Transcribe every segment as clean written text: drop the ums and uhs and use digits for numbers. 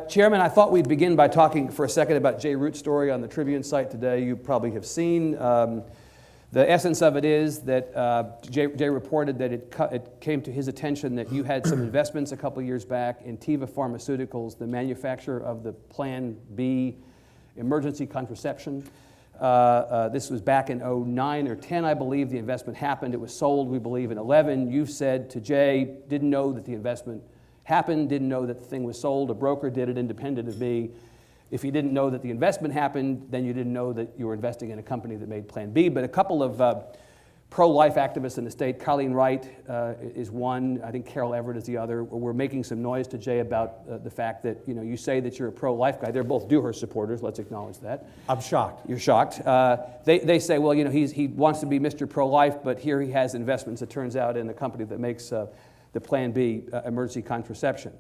Chairman, I thought we'd begin by talking for a second about Jay Root's story on the Tribune site today. You probably have seen. The essence of it is that Jay reported that it came to his attention that you had some investments a couple years back in Teva Pharmaceuticals, the manufacturer of the Plan B emergency contraception. This was back in 09 or 10, I believe, the investment happened. It was sold, we believe, in 11. You said to Jay, didn't know that the investment happened, didn't know that the thing was sold. A broker did it independent of me. If you didn't know that the investment happened, then you didn't know that you were investing in a company that made Plan B. But a couple of pro-life activists in the state, Colleen Wright is one, I think Carol Everett is the other, were making some noise to Jay about the fact that, you say that you're a pro-life guy. They're both Dewhurst supporters, let's acknowledge that. I'm shocked. You're shocked. They say, well, he wants to be Mr. Pro-life, but here he has investments, it turns out, in a company that makes the Plan B emergency contraception.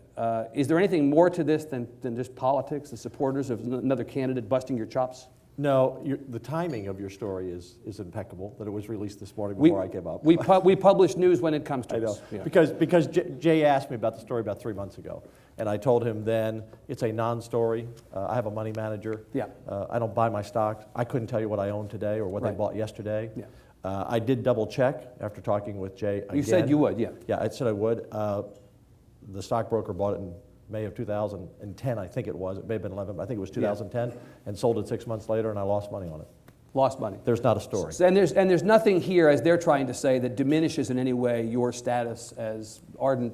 Is there anything more to this than just politics, the supporters of another candidate busting your chops? No, the timing of your story is impeccable, that it was released this morning before I gave up. We publish news when it comes to us. I know, because Jay asked me about the story about 3 months ago, and I told him then it's a non-story. I have a money manager. Yeah. I don't buy my stocks. I couldn't tell you what I own today or what they bought yesterday. Yeah. I did double check after talking with Jay again. You said you would, yeah. Yeah, I said I would. The stockbroker bought it in May of 2010, I think it was. It may have been 11, but I think it was 2010, and sold it 6 months later, and I lost money on it. Lost money. There's not a story. And there's nothing here, as they're trying to say, that diminishes in any way your status as ardent,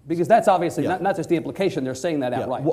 because that's obviously not just the implication, they're saying that outright.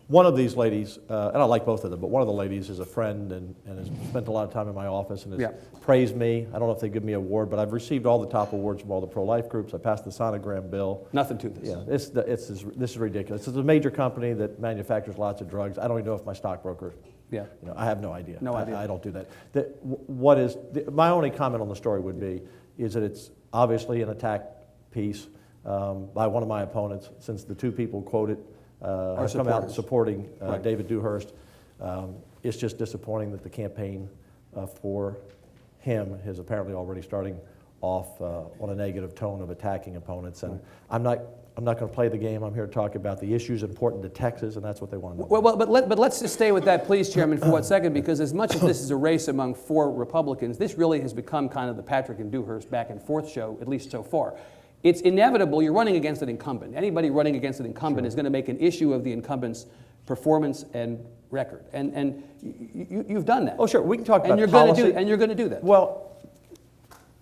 One of these ladies, and I like both of them, but one of the ladies is a friend and has spent a lot of time in my office and has praised me. I don't know if they give me an award, but I've received all the top awards from all the pro-life groups. I passed the sonogram bill. Nothing to this. Yeah, this is ridiculous. It's a major company that manufactures lots of drugs. I don't even know if my stockbroker. Yeah. I have no idea. No idea. I don't do that. My only comment on the story would be is that it's obviously an attack piece by one of my opponents, since the two people quoted have come out supporting David Dewhurst. It's just disappointing that the campaign for him is apparently already starting off on a negative tone of attacking opponents. And I'm not going to play the game. I'm here to talk about the issues important to Texas, and that's what they want to know. Well, but let's just stay with that, please, Chairman, for 1 second, because as much as this is a race among 4 Republicans, this really has become kind of the Patrick and Dewhurst back and forth show, at least so far. It's inevitable. You're running against an incumbent. Anybody running against an incumbent is going to make an issue of the incumbent's performance and record. And you've done that. Oh, sure. We can talk about policy. And you're going to do that. Well,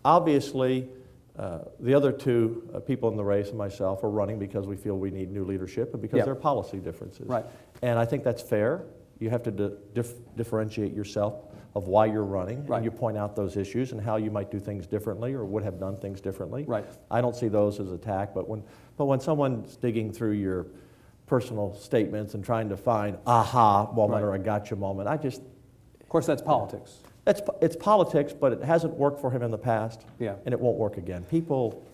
obviously, the other two people in the race and myself are running because we feel we need new leadership and because there are policy differences. Right. And I think that's fair. You have to differentiate yourself of why you're running, and you point out those issues and how you might do things differently or would have done things differently. Right. I don't see those as attack, but when someone's digging through your personal statements and trying to find aha moment or a gotcha moment, Of course, that's politics. It's politics, but it hasn't worked for him in the past, and it won't work again. People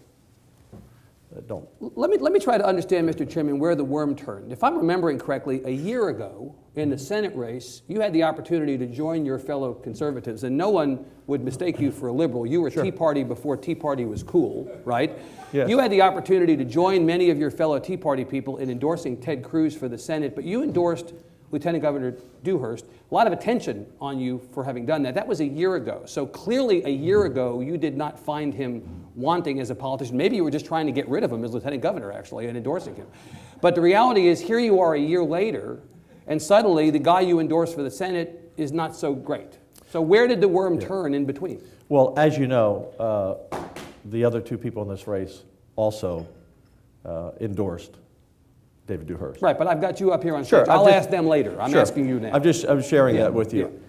don't. Let me try to understand, Mr. Chairman, where the worm turned. If I'm remembering correctly, a year ago in the Senate race, you had the opportunity to join your fellow conservatives, and no one would mistake you for a liberal. You were Tea Party before Tea Party was cool, right? Yes. You had the opportunity to join many of your fellow Tea Party people in endorsing Ted Cruz for the Senate, but you endorsed Lieutenant Governor Dewhurst. A lot of attention on you for having done that. That was a year ago. So clearly a year ago, you did not find him wanting as a politician. Maybe you were just trying to get rid of him as Lieutenant Governor, actually, and endorsing him. But the reality is, here you are a year later, and suddenly the guy you endorsed for the Senate is not so great. So where did the worm turn in between? Well, as you know, the other two people in this race also endorsed David Dewhurst. Right, but I've got you up here on stage. I'll ask them later. I'm asking you now. I'm sharing that with you.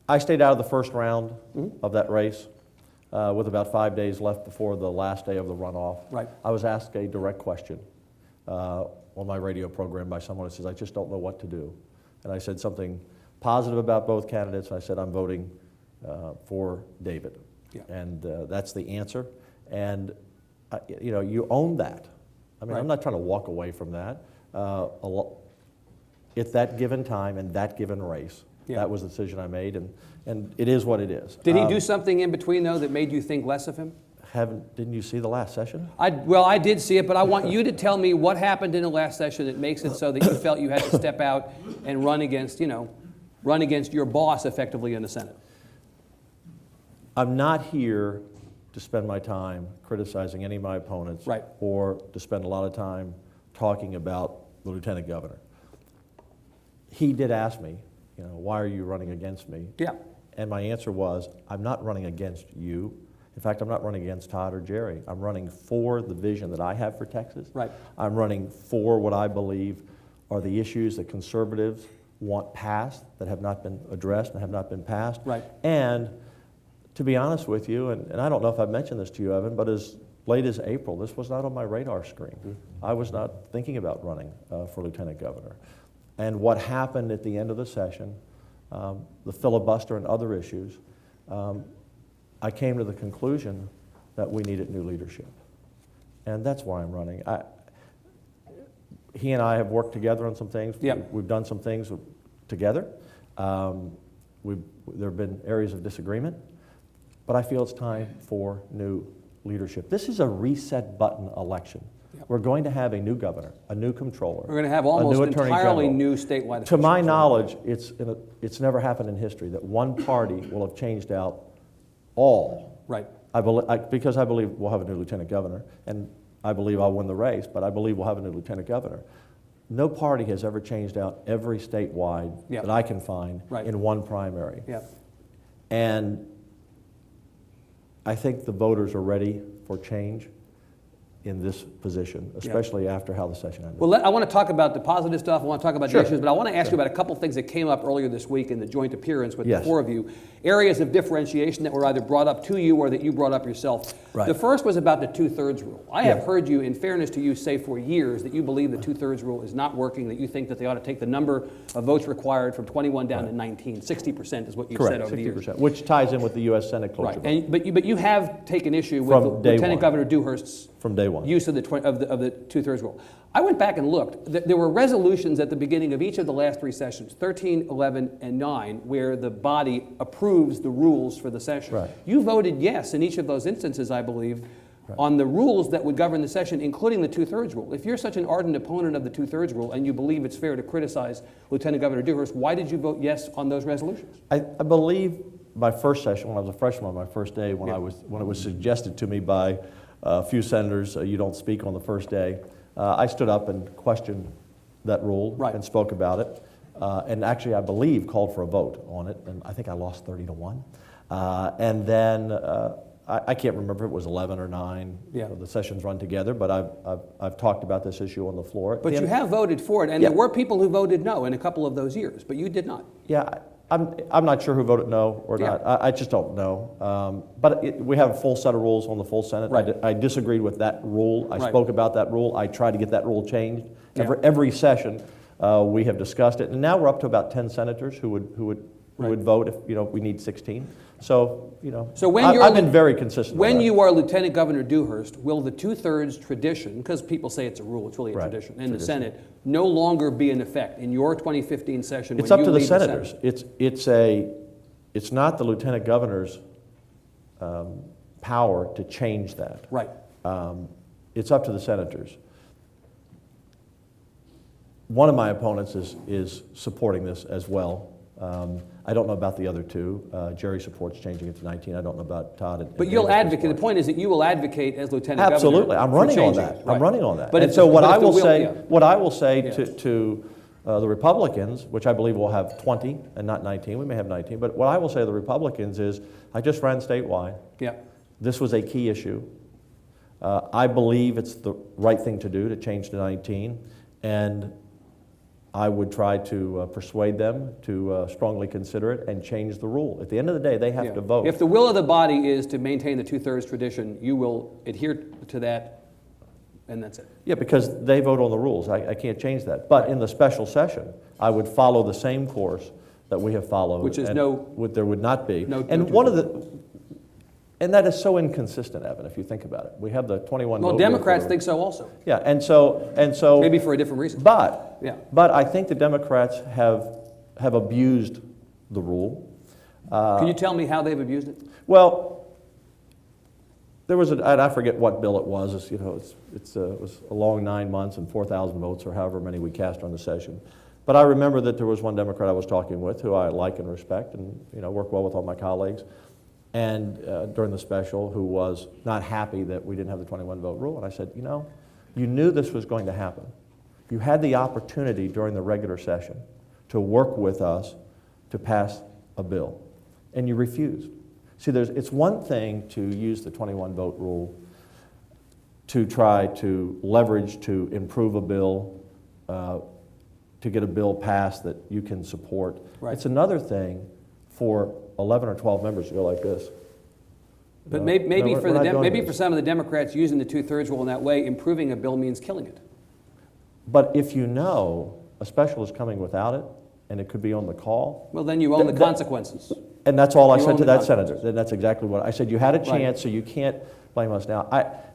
I stayed out of the first round of that race with about 5 days left before the last day of the runoff. Right. I was asked a direct question on my radio program by someone who says, I just don't know what to do. And I said something positive about both candidates. I said, I'm voting for David. Yeah. And that's the answer. And, you own that. I mean, I'm not trying to walk away from that. At that given time and that given race, that was the decision I made, and it is what it is. Did he do something in between, though, that made you think less of him? Didn't you see the last session? Well, I did see it, but I want you to tell me what happened in the last session that makes it so that you felt you had to step out and run against your boss effectively in the Senate. I'm not here to spend my time criticizing any of my opponents, right, or to spend a lot of time talking about the lieutenant governor. He did ask me, why are you running against me? Yeah. And my answer was, I'm not running against you. In fact, I'm not running against Todd or Jerry. I'm running for the vision that I have for Texas. Right. I'm running for what I believe are the issues that conservatives want passed, that have not been addressed and have not been passed. Right. And to be honest with you, and I don't know if I've mentioned this to you, Evan, but as late as April, this was not on my radar screen. Mm-hmm. I was not thinking about running for lieutenant governor. And what happened at the end of the session, the filibuster and other issues, I came to the conclusion that we needed new leadership. And that's why I'm running. He and I have worked together on some things. Yep. We've done some things together. There have been areas of disagreement, but I feel it's time for new leadership. This is a reset button election. Yep. We're going to have a new governor, a new comptroller. We're going to have almost entirely new statewide. To my knowledge, it's never happened in history that one party will have changed out all. Right. Because I believe we'll have a new lieutenant governor, and I believe I'll win the race, but I believe we'll have a new lieutenant governor. No party has ever changed out every statewide yep. that I can find right. in one primary. Yep. And I think the voters are ready for change in this position, especially after how the session ended. Well, I want to talk about the positive stuff. I want to talk about the issues, but I want to ask you about a couple things that came up earlier this week in the joint appearance with the four of you. Areas of differentiation that were either brought up to you or that you brought up yourself. Right. The first was about the two-thirds rule. I have heard you, in fairness to you, say for years that you believe the two-thirds rule is not working, that you think that they ought to take the number of votes required from 21 down to 19. 60% is what you've said over the years. 60%, which ties in with the U.S. Senate cloture vote. But you have taken issue with Lieutenant Governor Dewhurst's from day one use of the two-thirds rule. I went back and looked. There were resolutions at the beginning of each of the last three sessions, 13, 11, and 9, where the body approves the rules for the session. Right. You voted yes in each of those instances, I believe, on the rules that would govern the session, including the two-thirds rule. If you're such an ardent opponent of the two-thirds rule and you believe it's fair to criticize Lieutenant Governor Dewhurst, why did you vote yes on those resolutions? I believe my first session, when I was a freshman on my first day, when it was suggested to me by a few senators, you don't speak on the first day, I stood up and questioned that rule and spoke about it. And actually, I believe, called for a vote on it, and I think I lost 30-1. And then I can't remember if it was 11 or 9. Yeah. The sessions run together, but I've talked about this issue on the floor. But you have voted for it, and there were people who voted no in a couple of those years, but you did not. Yeah, I'm not sure who voted no or not. I just don't know. But we have a full set of rules on the full Senate. Right. I disagreed with that rule. I spoke about that rule. I tried to get that rule changed. Every session we have discussed it, and now we're up to about 10 senators who would vote if we need 16. So I've been very consistent. When you are Lieutenant Governor Dewhurst, will the two-thirds tradition, because people say it's a rule, it's really a tradition, in the Senate, no longer be in effect in your 2015 session? It's up to the senators. It's not the Lieutenant Governor's power to change that. Right. It's up to the senators. One of my opponents is supporting this as well. I don't know about the other two. Jerry supports changing it to 19. I don't know about Todd. But you'll advocate. The point is that you will advocate as Lieutenant Absolutely. Governor. I'm running on that. Right. I'm running on that. But and so what I will say to the Republicans, which I believe will have 20 and not 19. We may have 19. But what I will say to the Republicans is, I just ran statewide. Yeah. This was a key issue. I believe it's the right thing to do to change to 19. And I would try to persuade them to strongly consider it and change the rule. At the end of the day, they have to vote. If the will of the body is to maintain the two-thirds tradition, you will adhere to that, and that's it. Yeah, because they vote on the rules. I can't change that. But in the special session, I would follow the same course that we have followed. Which is there would not be. And that is so inconsistent, Evan, if you think about it. We have the 21 Well, Democrats think so also. Yeah, and so maybe for a different reason. But I think the Democrats have abused the rule. Can you tell me how they've abused it? Well, There was, and I forget what bill it was. It's, it was a long 9 months and 4,000 votes or however many we cast on the session. But I remember that there was one Democrat I was talking with who I like and respect and work well with all my colleagues, and during the special, who was not happy that we didn't have the 21 vote rule. And I said, you knew this was going to happen. You had the opportunity during the regular session to work with us to pass a bill, and you refused. See, it's one thing to use the 21 vote rule to try to leverage to improve a bill, to get a bill passed that you can support. Right. It's another thing for 11 or 12 members to go like this. But maybe for some of the Democrats using the 2/3 rule in that way, improving a bill means killing it. But if you know a special is coming without it, and it could be on the call. Well, then you own the consequences. And that's all I You said own to the that senator. consequences. That's exactly what I said. You had a chance, Right. so you can't blame us now.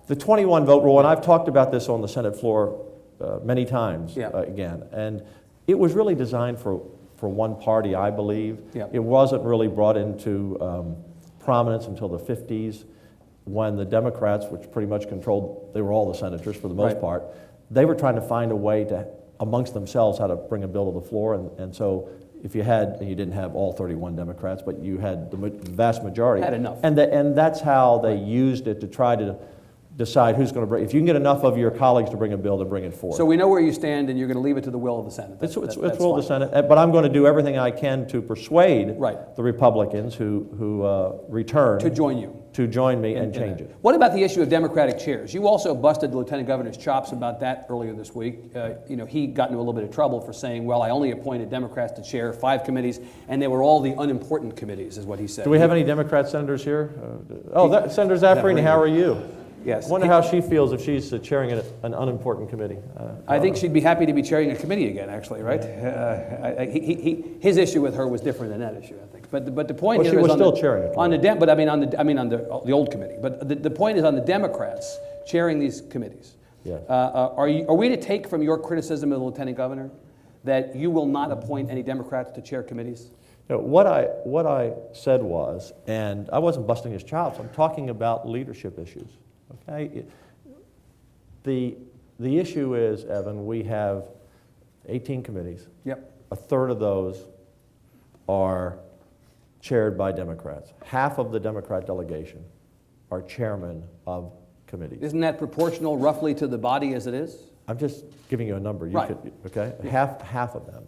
The 21 vote rule, and I've talked about this on the Senate floor many times again, and it was really designed for one party, I believe. Yeah. It wasn't really brought into prominence until the 50s, when the Democrats, which pretty much controlled, they were all the senators for the most Right. part, they were trying to find a way to, amongst themselves, how to bring a bill to the floor, and so if you had, and you didn't have all 31 Democrats, but you had the vast majority. Had enough. And that's how they used it to try to decide who's going to bring. If you can get enough of your colleagues to bring a bill, to bring it forward. So we know where you stand, and you're going to leave it to the will of the Senate. It's That's will of the fine. Senate, but I'm going to do everything I can to persuade Right. the Republicans who return To join you. to join me and change it. What about the issue of Democratic chairs? You also busted the Lieutenant Governor's chops about that earlier this week. He got into a little bit of trouble for saying, well, I only appointed Democrats to chair 5 committees, and they were all the unimportant committees, is what he said. Do we have any Democrat senators here? Senator Zaffirini, how are you? Yes. I wonder how she feels if she's chairing an unimportant committee. I think she'd be happy to be chairing a committee again, actually, right? His issue with her was different than that issue, I think. But the point Well, here she is was still chairing a committee. on the old committee. But the point is on the Democrats chairing these committees. Yeah. Are we to take from your criticism of the Lieutenant Governor that you will not appoint any Democrats to chair committees? What I said was, and I wasn't busting his chops, I'm talking about leadership issues. Okay? The issue is, Evan, we have 18 committees. Yep. A third of those are chaired by Democrats. Half of the Democrat delegation are chairmen of committees. Isn't that proportional roughly to the body as it is? I'm just giving you a number. Right. Okay? Yeah. Half of them.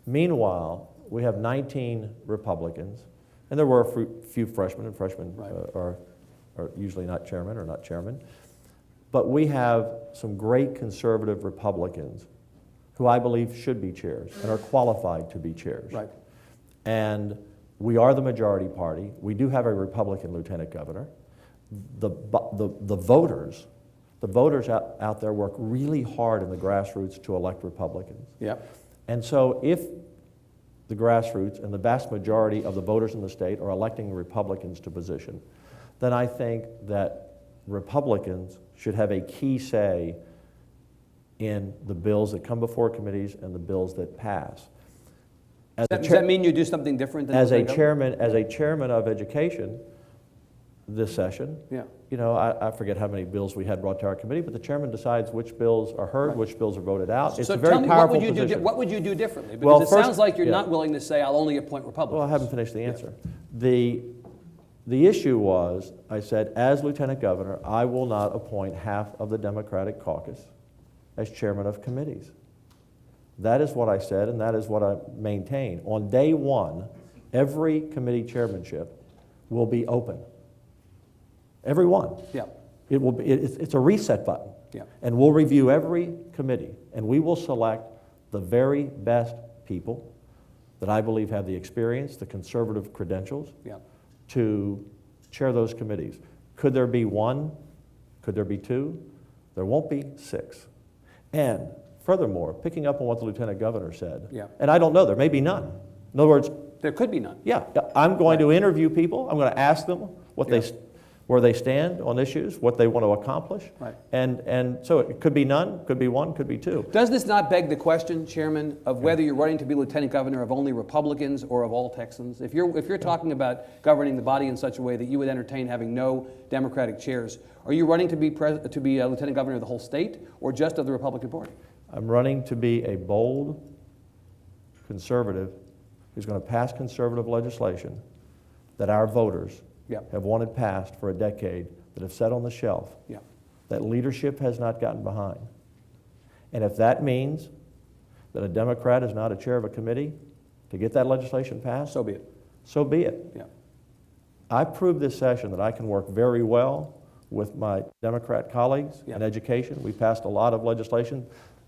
Meanwhile, we have 19 Republicans, and there were a few freshmen, and freshmen Right. are usually not chairmen or not chairmen. But we have some great conservative Republicans who I believe should be chairs and are qualified to be chairs. Right. And we are the majority party. We do have a Republican lieutenant governor. The voters out there work really hard in the grassroots to elect Republicans. Yep. And so if the grassroots and the vast majority of the voters in the state are electing Republicans to position, then I think that Republicans should have a key say in the bills that come before committees and the bills that pass. Does that mean you do something different than As a Lieutenant Governor? chairman of education this session, Yeah. I forget how many bills we had brought to our committee, but the chairman decides which bills are heard, which bills are voted out. It's So a very tell me, powerful position. what would you do differently? Because Well, it first- sounds like you're yeah. not willing to say, I'll only appoint Republicans. Well, I haven't finished the answer. The issue was, I said, as lieutenant governor, I will not appoint half of the Democratic caucus as chairman of committees. That is what I said, and that is what I maintain. On day one, every committee chairmanship will be open. Every one. Yeah. It will be, it's a reset button. Yeah. And we'll review every committee, and we will select the very best people that I believe have the experience, the conservative credentials, Yeah. to chair those committees. Could there be one? Could there be two? There won't be 6. And furthermore, picking up on what the lieutenant governor said, Yeah. and I don't know, there may be none. In other words, There could be none. yeah, I'm going to interview people. I'm going to ask them what Yeah. where they stand on issues, what they want to accomplish. Right. And so it could be none, could be one, could be two. Does this not beg the question, Chairman, of whether you're running to be lieutenant governor of only Republicans or of all Texans? If you're talking about governing the body in such a way that you would entertain having no Democratic chairs, are you running to be lieutenant governor of the whole state or just of the Republican Party? I'm running to be a bold conservative who's going to pass conservative legislation that our voters have wanted passed for a decade, that have sat on the shelf, that leadership has not gotten behind. And if that means that a Democrat is not a chair of a committee to get that legislation passed, so be it. So be it. Yeah. I proved this session that I can work very well with my Democrat colleagues in education. We passed a lot of legislation.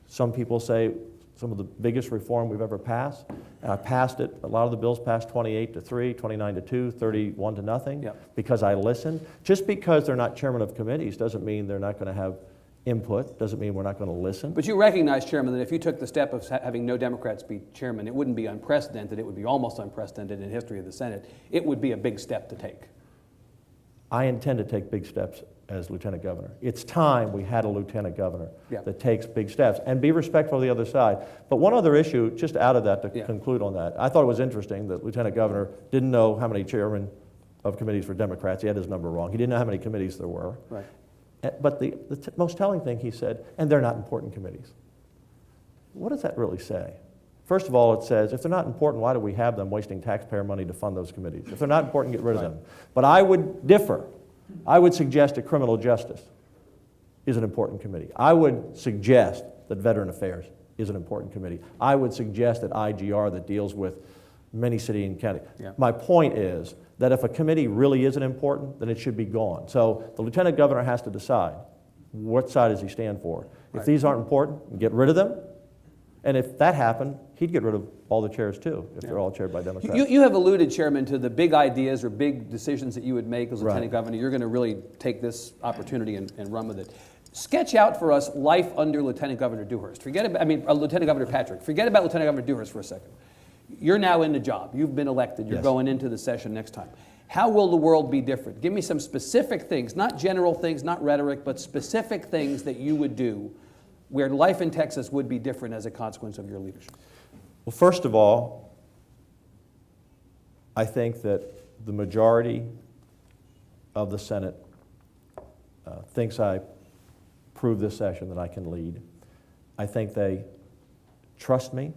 Some people say some of the biggest reform we've ever passed. And I passed it. A lot of the bills passed 28-3, 29-2, 31-0, because I listened. Just because they're not chairman of committees doesn't mean they're not going to have input, doesn't mean we're not going to listen. But you recognize, Chairman, that if you took the step of having no Democrats be chairman, it wouldn't be unprecedented. It would be almost unprecedented in history of the Senate. It would be a big step to take. I intend to take big steps as lieutenant governor. It's time we had a lieutenant governor that takes big steps, and be respectful of the other side. But one other issue, just out of that to conclude on that, I thought it was interesting that lieutenant governor didn't know how many chairmen of committees were Democrats. He had his number wrong. He didn't know how many committees there were. Right. But the most telling thing he said, and they're not important committees. What does that really say? First of all, it says, if they're not important, why do we have them wasting taxpayer money to fund those committees? If they're not important, get rid of them. But I would differ. I would suggest that criminal justice is an important committee. I would suggest that Veteran Affairs is an important committee. I would suggest that IGR, that deals with many city and county. My point is that if a committee really isn't important, then it should be gone. So the lieutenant governor has to decide what side does he stand for. If these aren't important, get rid of them. And if that happened, he'd get rid of all the chairs too, if they're all chaired by Democrats. You have alluded, Chairman, to the big ideas or big decisions that you would make as lieutenant governor. You're going to really take this opportunity and run with it. Sketch out for us life under Lieutenant Governor Dewhurst. Lieutenant Governor Patrick. Forget about Lieutenant Governor Dewhurst for a second. You're now in the job. You've been elected. You're going into the session next time. How will the world be different? Give me some specific things, not general things, not rhetoric, but specific things that you would do where life in Texas would be different as a consequence of your leadership. Well, first of all, I think that the majority of the Senate thinks I proved this session that I can lead. I think they trust me.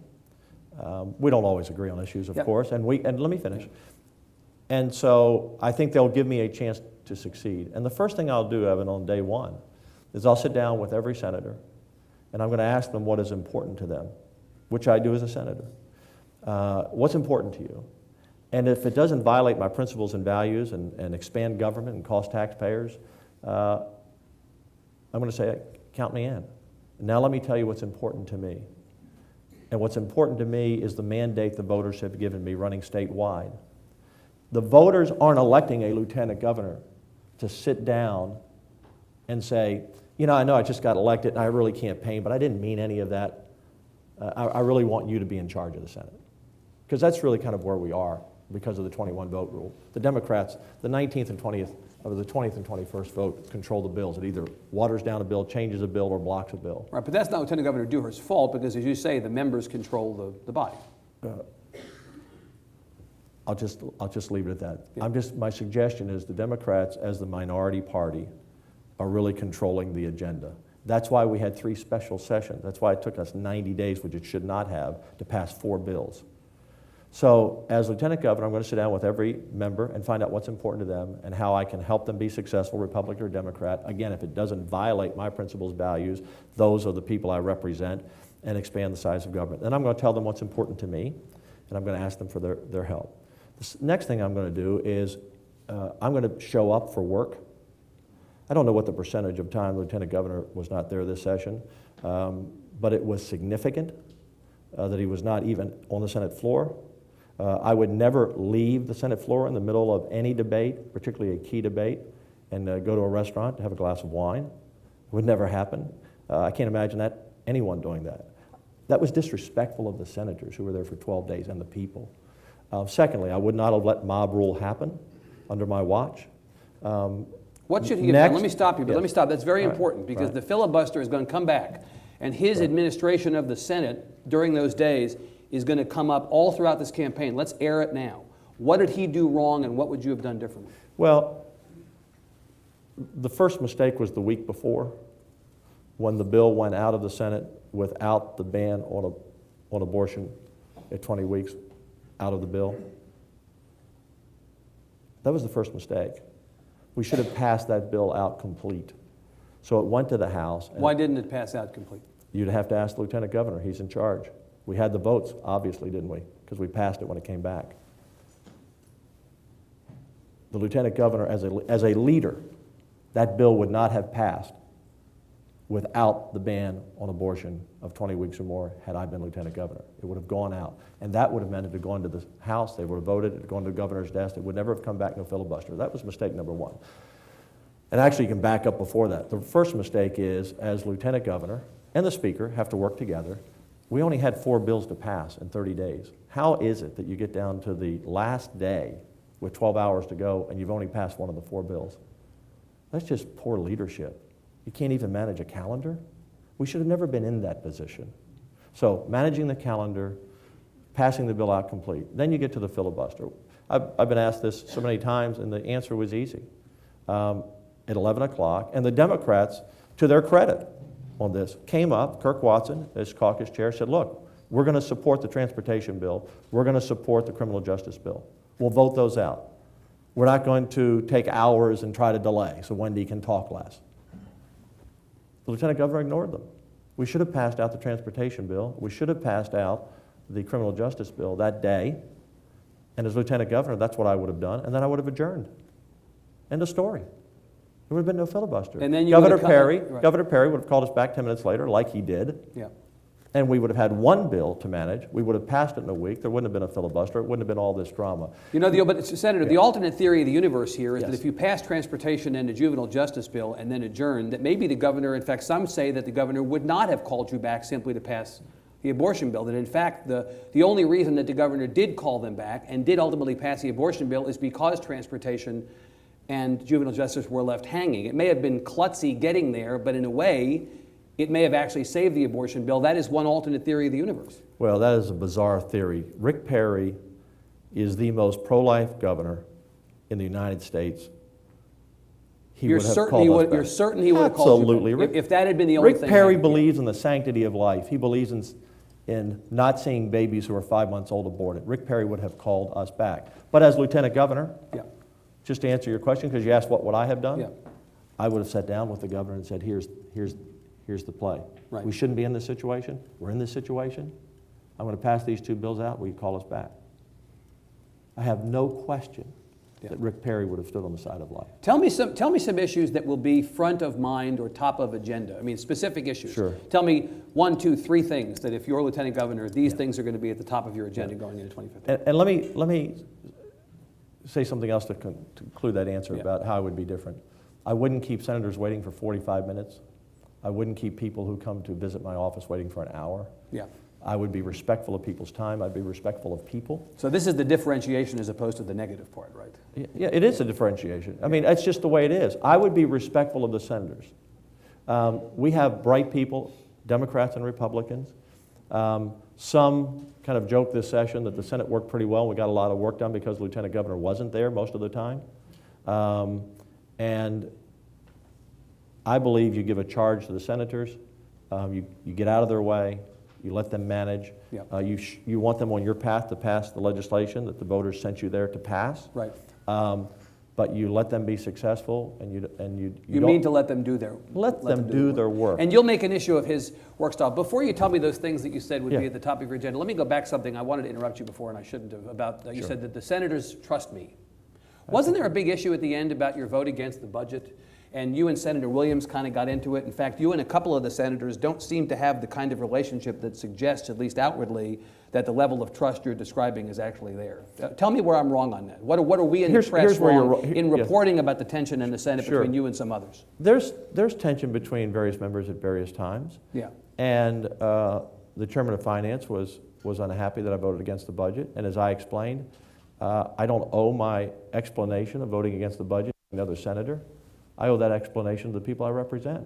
We don't always agree on issues, of course, and let me finish. And so I think they'll give me a chance to succeed. And the first thing I'll do, Evan, on day one, is I'll sit down with every senator, and I'm going to ask them what is important to them, which I do as a senator. What's important to you? And if it doesn't violate my principles and values and expand government and cost taxpayers, I'm going to say, count me in. Now let me tell you what's important to me. And what's important to me is the mandate the voters have given me running statewide. The voters aren't electing a lieutenant governor to sit down and say, you know I just got elected and I really campaigned, but I didn't mean any of that. I really want you to be in charge of the Senate. Because that's really kind of where we are because of the 21 vote rule. The Democrats, the 19th and 20th, or the 20th and 21st vote control the bills. It either waters down a bill, changes a bill, or blocks a bill. Right, but that's not Lieutenant Governor Dewhurst's fault because, as you say, the members control the body. I'll just leave it at that. My suggestion is the Democrats, as the minority party, are really controlling the agenda. That's why we had 3 special sessions. That's why it took us 90 days, which it should not have, to pass 4 bills. So as lieutenant governor, I'm going to sit down with every member and find out what's important to them and how I can help them be successful, Republican or Democrat. Again, if it doesn't violate my principles, values, those are the people I represent, and expand the size of government. Then I'm going to tell them what's important to me, and I'm going to ask them for their help. The next thing I'm going to do is I'm going to show up for work. I don't know what the percentage of time the lieutenant governor was not there this session, but it was significant that he was not even on the Senate floor. I would never leave the Senate floor in the middle of any debate, particularly a key debate, and go to a restaurant to have a glass of wine. It would never happen. I can't imagine anyone doing that. That was disrespectful of the senators who were there for 12 days and the people. Secondly, I would not have let mob rule happen under my watch. What should he have done? Next- Let me stop you, but yes. let me stop. That's very Right, important because right. the filibuster is going to come back, and his administration of the Senate during those days is going to come up all throughout this campaign. Let's air it now. What did he do wrong, and what would you have done differently? Well, the first mistake was the week before, when the bill went out of the Senate without the ban on abortion at 20 weeks out of the bill. That was the first mistake. We should have passed that bill out complete. So it went to the House. Why didn't it pass out complete? You'd have to ask the Lieutenant Governor. He's in charge. We had the votes, obviously, didn't we? Because we passed it when it came back. The Lieutenant Governor, as a leader, that bill would not have passed without the ban on abortion of 20 weeks or more had I been Lieutenant Governor. It would have gone out. And that would have meant it had gone to the House, they would have voted, it had gone to the governor's desk, it would never have come back, no filibuster. That was mistake number one. And actually, you can back up before that. The first mistake is, as Lieutenant Governor and the Speaker have to work together, we only had 4 bills to pass in 30 days. How is it that you get down to the last day with 12 hours to go and you've only passed one of the 4 bills? That's just poor leadership. You can't even manage a calendar. We should have never been in that position. So managing the calendar, passing the bill out complete. Then you get to the filibuster. I've been asked this so many times, and the answer was easy. At 11 o'clock, and the Democrats, to their credit on this, came up, Kirk Watson, as caucus chair, said, look, we're going to support the transportation bill. We're going to support the criminal justice bill. We'll vote those out. We're not going to take hours and try to delay so Wendy can talk less. The Lieutenant Governor ignored them. We should have passed out the transportation bill. We should have passed out the criminal justice bill that day. And as Lieutenant Governor, that's what I would have done, and then I would have adjourned. End of story. There would have been no filibuster. And then you Governor would have Perry, right. Governor Perry would have called us back 10 minutes later, like he did. Yeah. And we would have had one bill to manage. We would have passed it in a week. There wouldn't have been a filibuster. It wouldn't have been all this drama. You know, but Senator, the alternate theory of the universe here is that Yes. if you pass transportation and a juvenile justice bill and then adjourn, that maybe the governor, in fact, some say that the governor would not have called you back simply to pass the abortion bill. That in fact, the only reason that the governor did call them back and did ultimately pass the abortion bill is because transportation and juvenile justice were left hanging. It may have been klutzy getting there, but in a way, it may have actually saved the abortion bill. That is one alternate theory of the universe. Well, that is a bizarre theory. Rick Perry is the most pro-life governor in the United States. You're certain he would have called you back? Absolutely. If that had been the only Rick thing. Perry believes in the sanctity of life. He believes in not seeing babies who are 5 months old aborted. Rick Perry would have called us back. But as Lieutenant Governor, Yeah. just to answer your question, because you asked what would I have done? Yeah. I would have sat down with the governor and said, here's the play. Right. We shouldn't be in this situation. We're in this situation. I'm going to pass these 2 bills out. Will you call us back? I have no question that Rick Perry would have stood on the side of life. Tell me some issues that will be front of mind or top of agenda. I mean, specific issues. Sure. Tell me 1, 2, 3 things that if you're Lieutenant Governor, these things are going to be at the top of your agenda going into 2015. And let me say something else to conclude that answer about how it would be different. I wouldn't keep senators waiting for 45 minutes. I wouldn't keep people who come to visit my office waiting for an hour. Yeah. I would be respectful of people's time. I'd be respectful of people. So this is the differentiation as opposed to the negative part, right? Yeah, it is a differentiation. I mean, that's just the way it is. I would be respectful of the senators. We have bright people, Democrats and Republicans. Some kind of joked this session that the Senate worked pretty well. We got a lot of work done because the Lieutenant Governor wasn't there most of the time. And I believe you give a charge to the senators, you get out of their way, you let them manage. Yeah. You want them on your path to pass the legislation that the voters sent you there to pass. Right. But you let them be successful, and you You don't mean to let them do their let them do their work. And you'll make an issue of his work style. Before you tell me those things that you said would Yeah. be at the top of your agenda, let me go back something. I wanted to interrupt you before, and I shouldn't have. About you said that the senators trust me. Wasn't there a big issue at the end about your vote against the budget? And you and Senator Williams kind of got into it. In fact, you and a couple of the senators don't seem to have the kind of relationship that suggests, at least outwardly, that the level of trust you're describing is actually there. Tell me where I'm wrong on that. What are we in the press where you're wrong wrong. in reporting about the tension in the Senate Sure. between you and some others? There's tension between various members at various times. Yeah. And the chairman of finance was unhappy that I voted against the budget. And as I explained, I don't owe my explanation of voting against the budget to another senator. I owe that explanation to the people I represent.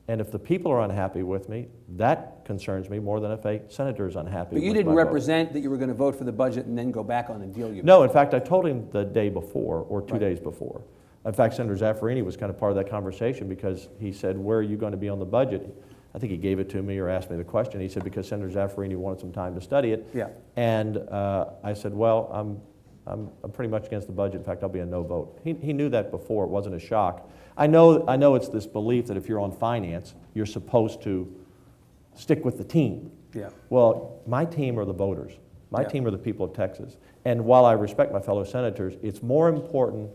And if the people are unhappy with me, that concerns me more than if a senator is unhappy with But you my didn't vote. represent that you were going to vote for the budget and then go back on a deal you made. No, in fact, I told him the day before, or 2 days before. In fact, Senator Zaffarini was kind of part of that conversation because he said, where are you going to be on the budget? I think he gave it to me or asked me the question. He said, because Senator Zaffarini wanted some time to study it. Yeah. And I said, well, I'm pretty much against the budget. In fact, I'll be a no vote. He knew that before. It wasn't a shock. I know it's this belief that if you're on finance, you're supposed to stick with the team. Yeah. Well, my team are the voters. My team are the people of Texas. And while I respect my fellow senators, it's more important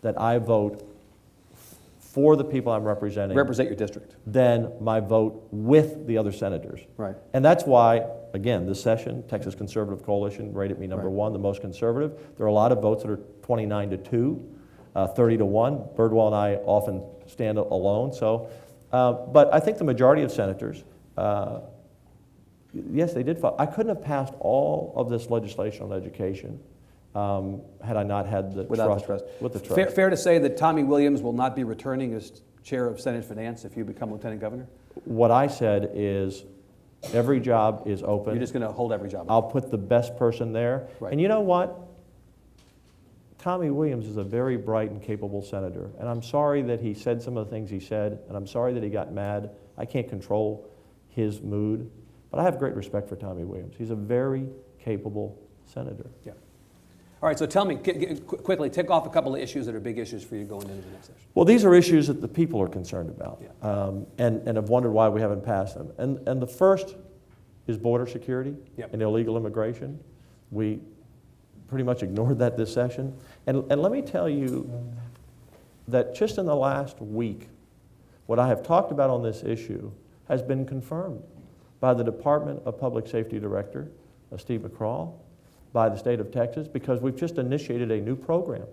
that I vote for the people I'm representing Represent your district. than my vote with the other senators. Right. And that's why, again, this session, Texas Conservative Coalition rated me number Right. one, the most conservative. There are a lot of votes that are 29-2, 30-1. Birdwell and I often stand alone. So, but I think the majority of senators, yes, they did. I couldn't have passed all of this legislation on education had I not had the Without trust. the trust. With the trust. Fair to say that Tommy Williams will not be returning as chair of Senate Finance if you become lieutenant governor? What I said is, every job is open. You're just going to hold every job. I'll put the best person there. Right. And you know what? Tommy Williams is a very bright and capable senator. And I'm sorry that he said some of the things he said, and I'm sorry that he got mad. I can't control his mood. But I have great respect for Tommy Williams. He's a very capable senator. Yeah. All right, so tell me, quickly, tick off a couple of issues that are big issues for you going into the next session. Well, these are issues that the people are concerned about, Yeah. and have wondered why we haven't passed them. And the first is border security and illegal immigration. We pretty much ignored that this session. And let me tell you that just in the last week, what I have talked about on this issue has been confirmed by the Department of Public Safety Director, Steve McCraw, by the state of Texas, because we've just initiated a new program,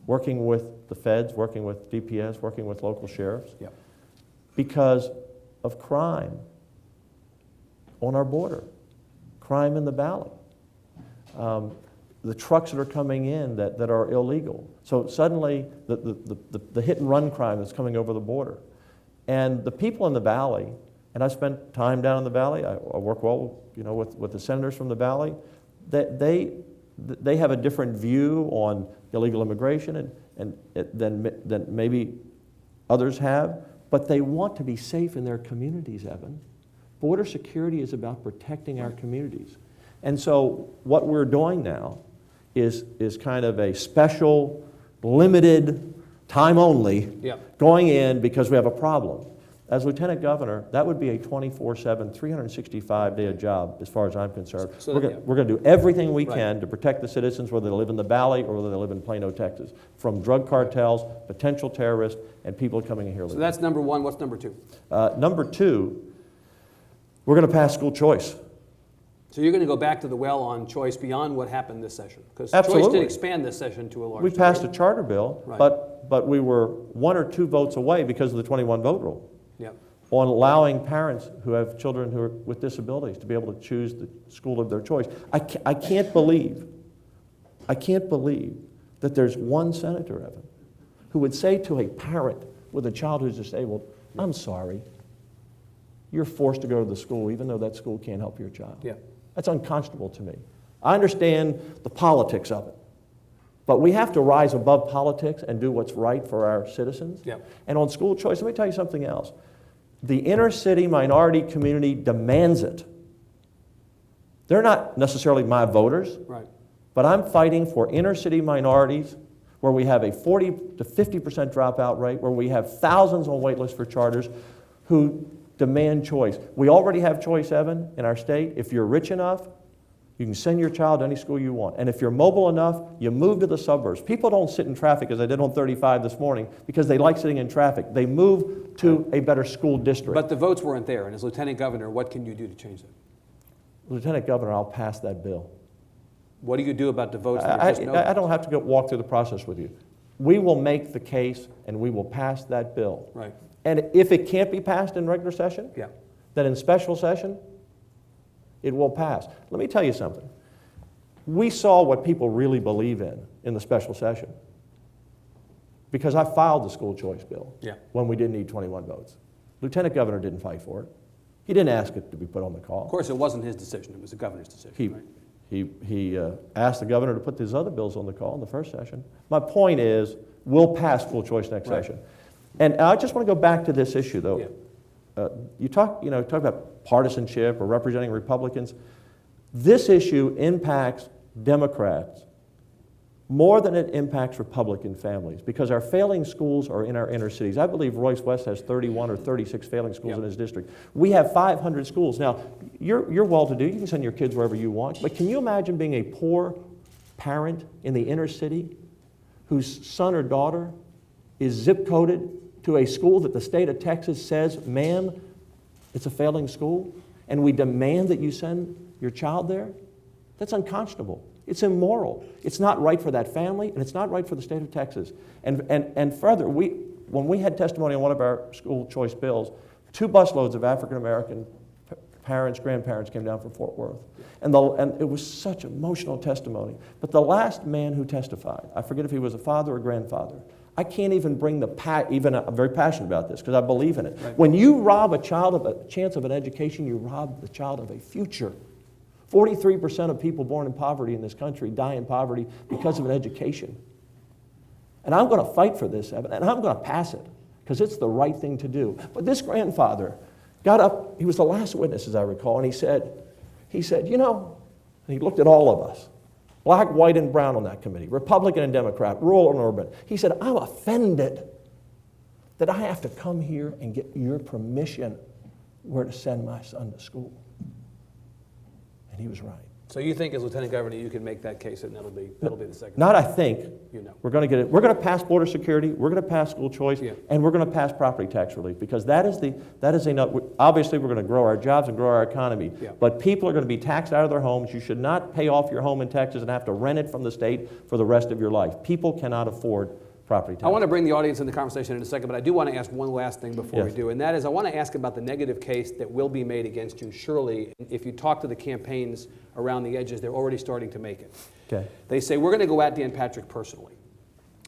working with the feds, working with DPS, working with local sheriffs, because of crime on our border, crime in the valley, the trucks that are coming in that are illegal. So suddenly, the hit and run crime that's coming over the border. And the people in the valley, and I spent time down in the valley, I work well, with the senators from the valley, they have a different view on illegal immigration than maybe others have, but they want to be safe in their communities, Evan. Border security is about protecting our communities. And so what we're doing now is kind of a special, limited, time only, going in because we have a problem. As lieutenant governor, that would be a 24/7, 365-day job as far as I'm concerned. So we're going to do everything we can to protect the citizens, whether they live in the valley or whether they live in Plano, Texas, from drug cartels, potential terrorists, and people coming in here. So that's number one. What's number two? Number two, we're going to pass school choice. So you're going to go back to the well on choice beyond what happened this session? Because choice Absolutely. did expand this session to a large We degree. passed a charter bill, but we were 1 or 2 votes away because of the 21 vote rule. On allowing parents who have children who are with disabilities to be able to choose the school of their choice. I can't believe that there's one senator, Evan, who would say to a parent with a child who's disabled, I'm sorry, you're forced to go to the school even though that school can't help your child. That's unconscionable to me. I understand the politics of it, but we have to rise above politics and do what's right for our citizens. And on school choice, let me tell you something else. The inner city minority community demands it. They're not necessarily my voters, but I'm fighting for inner city minorities where we have a 40 to 50% dropout rate, where we have thousands on wait lists for charters who demand choice. We already have choice, Evan, in our state. If you're rich enough, you can send your child to any school you want. And if you're mobile enough, you move to the suburbs. People don't sit in traffic, as I did on 35 this morning, because they like sitting in traffic. They move to a better school district. But the votes weren't there, and as lieutenant governor, what can you do to change that? Lieutenant Governor, I'll pass that bill. What do you do about the votes that are just no? I don't have to walk through the process with you. We will make the case, and we will pass that bill. And if it can't be passed in regular session, then in special session, it will pass. Let me tell you something. We saw what people really believe in the special session. because I filed the school choice bill Yeah. when we didn't need 21 votes. Lieutenant Governor didn't fight for it. He didn't ask it to be put on the call. Of course, it wasn't his decision. It was the governor's decision, right? He asked the governor to put these other bills on the call in the first session. My point is, we'll pass school choice next session. And I just want to go back to this issue, though. Yeah. You talk about partisanship or representing Republicans. This issue impacts Democrats more than it impacts Republican families, because our failing schools are in our inner cities. I believe Royce West has 31 or 36 failing schools in his district. We have 500 schools. Now, you're well-to-do. You can send your kids wherever you want. But can you imagine being a poor parent in the inner city whose son or daughter is zip-coded to a school that the state of Texas says, ma'am, it's a failing school, and we demand that you send your child there? That's unconscionable. It's immoral. It's not right for that family, and it's not right for the state of Texas. And further, when we had testimony on one of our school choice bills, 2 busloads of African-American parents, grandparents came down from Fort Worth. And it was such emotional testimony. But the last man who testified, I forget if he was a father or grandfather, I can't even bring I'm very passionate about this because I believe in it. Right. When you rob a child of a chance of an education, you rob the child of a future. 43% of people born in poverty in this country die in poverty because of an education. And I'm going to fight for this, Evan, and I'm going to pass it because it's the right thing to do. But this grandfather got up, he was the last witness, as I recall, and he said, you know, and he looked at all of us, black, white, and brown on that committee, Republican and Democrat, rural and urban. He said, I'm offended that I have to come here and get your permission where to send my son to school. And he was right. So you think as Lieutenant Governor you can make that case and that'll be the second? Not I think. You know. We're going to get it. We're going to pass border security. We're going to pass school choice, and we're going to pass property tax relief because that is obviously we're going to grow our jobs and grow our economy. Yeah. But people are going to be taxed out of their homes. You should not pay off your home in Texas and have to rent it from the state for the rest of your life. People cannot afford property tax. I want to bring the audience in the conversation in a second, but I do want to ask one last thing before we do, and that is I want to ask about the negative case that will be made against you. Surely, if you talk to the campaigns around the edges, they're already starting to make it. Okay. They say, we're going to go at Dan Patrick personally.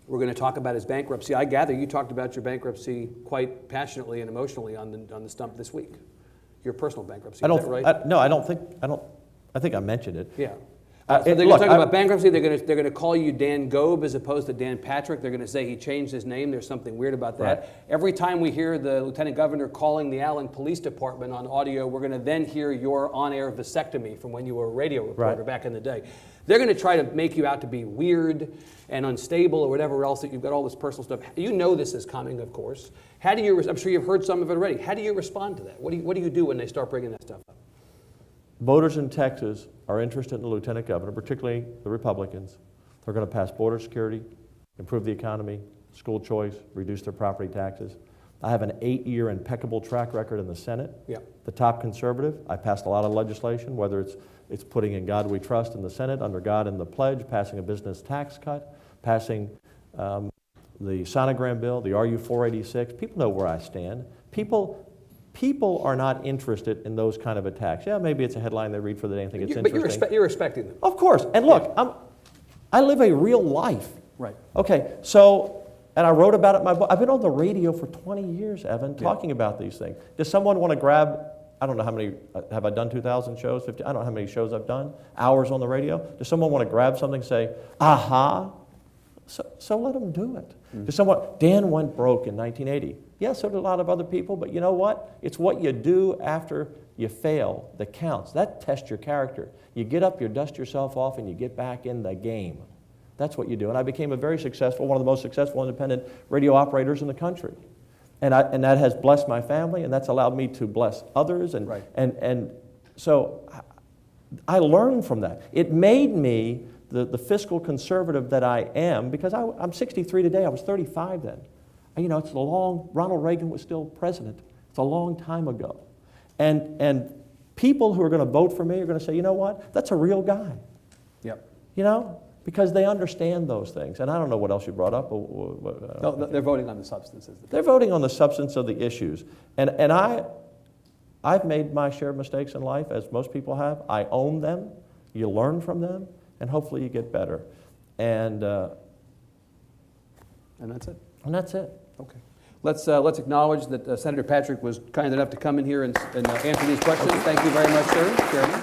We're going to talk about his bankruptcy. I gather you talked about your bankruptcy quite passionately and emotionally on the stump this week. Your personal bankruptcy, is that right? I think I mentioned it. Yeah. So they're going to talk about bankruptcy. They're going to call you Dan Gobe as opposed to Dan Patrick. They're going to say he changed his name. There's something weird about that. Right. Every time we hear the Lieutenant Governor calling the Allen Police Department on audio, we're going to then hear your on-air vasectomy from when you were a radio reporter back in the day. They're going to try to make you out to be weird and unstable or whatever else, that you've got all this personal stuff. You know this is coming, of course. How do you? I'm sure you've heard some of it already. How do you respond to that? What do you do when they start bringing that stuff up? Voters in Texas are interested in the lieutenant governor, particularly the Republicans. They're going to pass border security, improve the economy, school choice, reduce their property taxes. I have an 8-year impeccable track record in the Senate. Yeah. The top conservative. I passed a lot of legislation, whether it's putting In God We Trust in the Senate, Under God in the Pledge, passing a business tax cut, passing the sonogram bill, the RU 486. People know where I stand. People are not interested in those kind of attacks. Yeah, maybe it's a headline they read for the day and think it's interesting. But you're respecting them. Of course. And look, I live a real life. Right. Okay, so, and I wrote about it in my book. I've been on the radio for 20 years, Evan, talking about these things. Does someone want to grab, I don't know how many, have I done 2,000 shows? 50, I don't know how many shows I've done, hours on the radio. Does someone want to grab something and say, aha? So let them do it. Does Dan went broke in 1980. Yes, so did a lot of other people, but you know what? It's what you do after you fail that counts. That tests your character. You get up, you dust yourself off, and you get back in the game. That's what you do. And I became one of the most successful independent radio operators in the country. And that has blessed my family, and that's allowed me to bless others. And so I learned from that. It made me the fiscal conservative that I am, because I'm 63 today. I was 35 then. You know, Ronald Reagan was still president. It's a long time ago. And people who are going to vote for me are going to say, you know what, that's a real guy. Yep. You know, because they understand those things. And I don't know what else you brought up. No, they're voting on the substances. They're voting on the substance of the issues. And I've made my share of mistakes in life, as most people have. I own them. You learn from them, and hopefully you get better. And that's it. And that's it. Okay. Let's acknowledge that Senator Patrick was kind enough to come in here and answer these questions. Thank you very much, sir, Chairman.